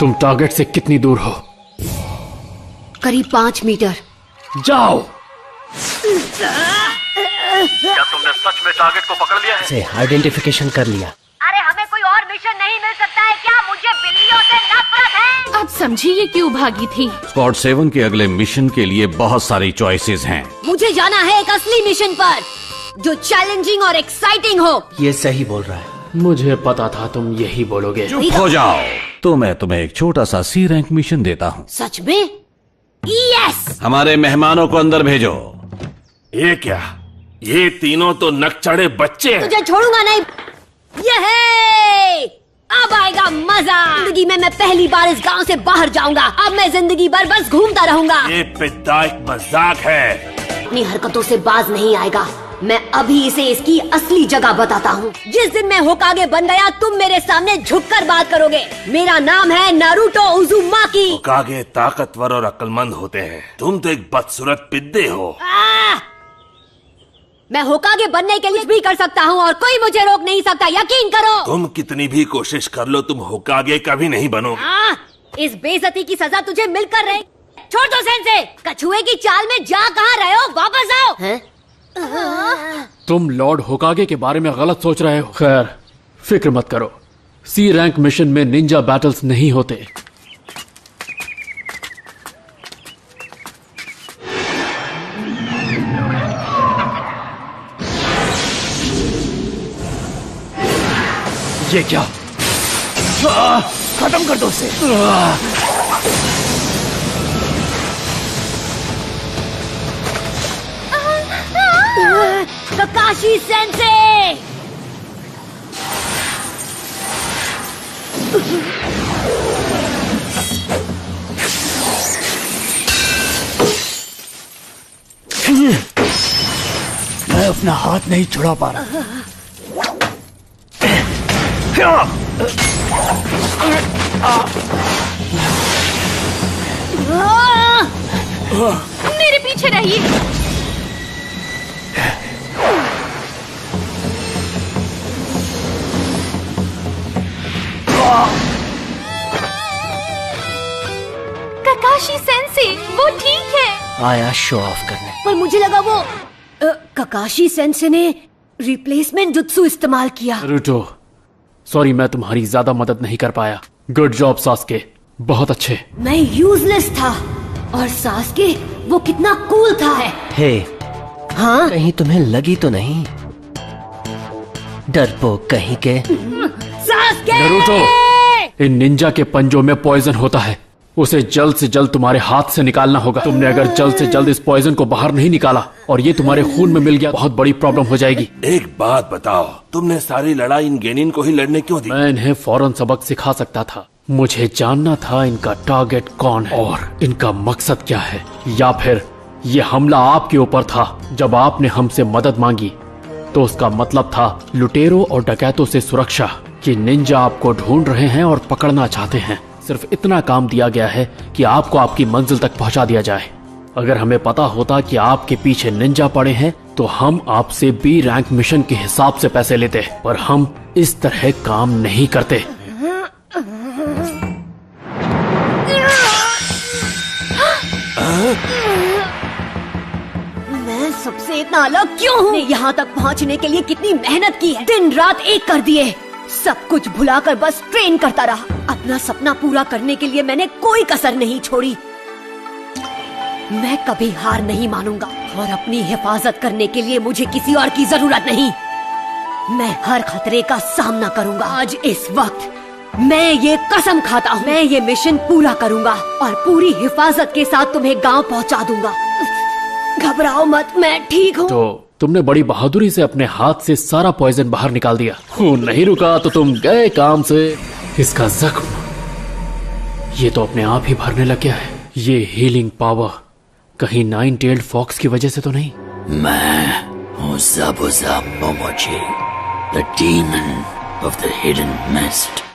तुम टारगेट से कितनी दूर हो? करीब 5 मीटर। जाओ। क्या तुमने सच में टारगेट को पकड़ लिया है? से आइडेंटिफिकेशन कर लिया। अरे हमें कोई और मिशन नहीं मिल सकता है क्या? मुझे बिल्लियों से नफरत है। अब समझी ये क्यों भागी थी। स्क्वाड 7 के अगले मिशन के लिए बहुत सारी चॉइसेस हैं। मुझे जाना है एक असली मिशन पर जो चैलेंजिंग और एक्साइटिंग हो। ये सही बोल रहा है। मुझे पता था तुम यही बोलोगे। चुप हो जाओ। तो मैं तुम्हें एक छोटा सा C रैंक मिशन देता हूँ। सच में? यस। हमारे मेहमानों को अंदर भेजो। ये क्या? ये तीनों तो नकचढ़े बच्चे हैं। तुझे छोड़ूंगा नहीं। ये अब आएगा मजा। जिंदगी में मैं पहली बार इस गांव से बाहर जाऊंगा। अब मैं जिंदगी भर बस घूमता रहूंगा। ये पिता एक मजाक है। अपनी हरकतों से बाज नहीं आएगा। मैं अभी इसे इसकी असली जगह बताता हूँ। जिस दिन मैं होकागे बन गया तुम मेरे सामने झुककर बात करोगे। मेरा नाम है नारुतो उज़ुमाकी। होकागे ताकतवर और अक्लमंद होते हैं। तुम तो एक बदसूरत पिद्दे हो। मैं होकागे बनने के लिए भी कर सकता हूँ और कोई मुझे रोक नहीं सकता, यकीन करो। तुम कितनी भी कोशिश कर लो तुम होकागे कभी नहीं बनोगे। इस बेइज्जती की सजा तुझे मिलकर रहे। छोड़ दो सेंसे। कछुए की चाल में जा कहाँ रहे हो? वापस आओ। तुम लॉर्ड होकागे के बारे में गलत सोच रहे हो। खैर फिक्र मत करो, C रैंक मिशन में निंजा बैटल्स नहीं होते। ये क्या? खत्म कर दो उसे। ककाशी सेंसे। मैं अपना हाथ नहीं छुड़ा पा रहा। मेरे पीछे रहिए। ककाशी सेंसे वो ठीक है। आया शो ऑफ करने। पर मुझे लगा वो ककाशी सेंसे ने रिप्लेसमेंट जुत्सु इस्तेमाल किया। नारुतो, सॉरी मैं तुम्हारी ज्यादा मदद नहीं कर पाया। गुड जॉब सास्के, बहुत अच्छे। मैं यूजलेस था और सास्के वो कितना कूल था। हे, हाँ? कहीं तुम्हें लगी तो नहीं? डरपोक कहीं के। सास्के! नारुतो, इन निंजा के पंजों में पॉइजन होता है। उसे जल्द से जल्द तुम्हारे हाथ से निकालना होगा। तुमने अगर जल्द से जल्द इस पॉइजन को बाहर नहीं निकाला और ये तुम्हारे खून में मिल गया, बहुत बड़ी प्रॉब्लम हो जाएगी। एक बात बताओ, तुमने सारी लड़ाई इन गेनिन को ही लड़ने क्यों दी? मैं इन्हें फौरन सबक सिखा सकता था। मुझे जानना था इनका टारगेट कौन है और इनका मकसद क्या है। या फिर ये हमला आपके ऊपर था। जब आपने हमसे मदद मांगी तो उसका मतलब था लुटेरों और डकैतों से सुरक्षा। कि निंजा आपको ढूंढ रहे हैं और पकड़ना चाहते हैं। सिर्फ इतना काम दिया गया है कि आपको आपकी मंजिल तक पहुंचा दिया जाए। अगर हमें पता होता कि आपके पीछे निंजा पड़े हैं तो हम आपसे B रैंक मिशन के हिसाब से पैसे लेते, पर हम इस तरह काम नहीं करते। मैं सबसे इतना अलग क्यों हूँ? यहाँ तक पहुँचने के लिए कितनी मेहनत की है। दिन रात एक कर दिए। सब कुछ भुलाकर बस ट्रेन करता रहा। अपना सपना पूरा करने के लिए मैंने कोई कसर नहीं छोड़ी। मैं कभी हार नहीं मानूंगा और अपनी हिफाजत करने के लिए मुझे किसी और की जरूरत नहीं। मैं हर खतरे का सामना करूंगा। आज इस वक्त मैं ये कसम खाता हूँ, मैं ये मिशन पूरा करूंगा और पूरी हिफाजत के साथ तुम्हें गांव पहुंचा दूंगा। घबराओ मत, मैं ठीक हूँ। तो तुमने बड़ी बहादुरी से अपने हाथ से सारा पॉइजन बाहर निकाल दिया। खून नहीं रुका तो तुम गए काम से। इसका जख्म ये तो अपने आप ही भरने लग गया है। ये हीलिंग पावर कहीं 9-tailed फॉक्स की वजह से तो नहीं? मैं हूँ ज़ाबुज़ा मोमोची, the demon of the hidden mist।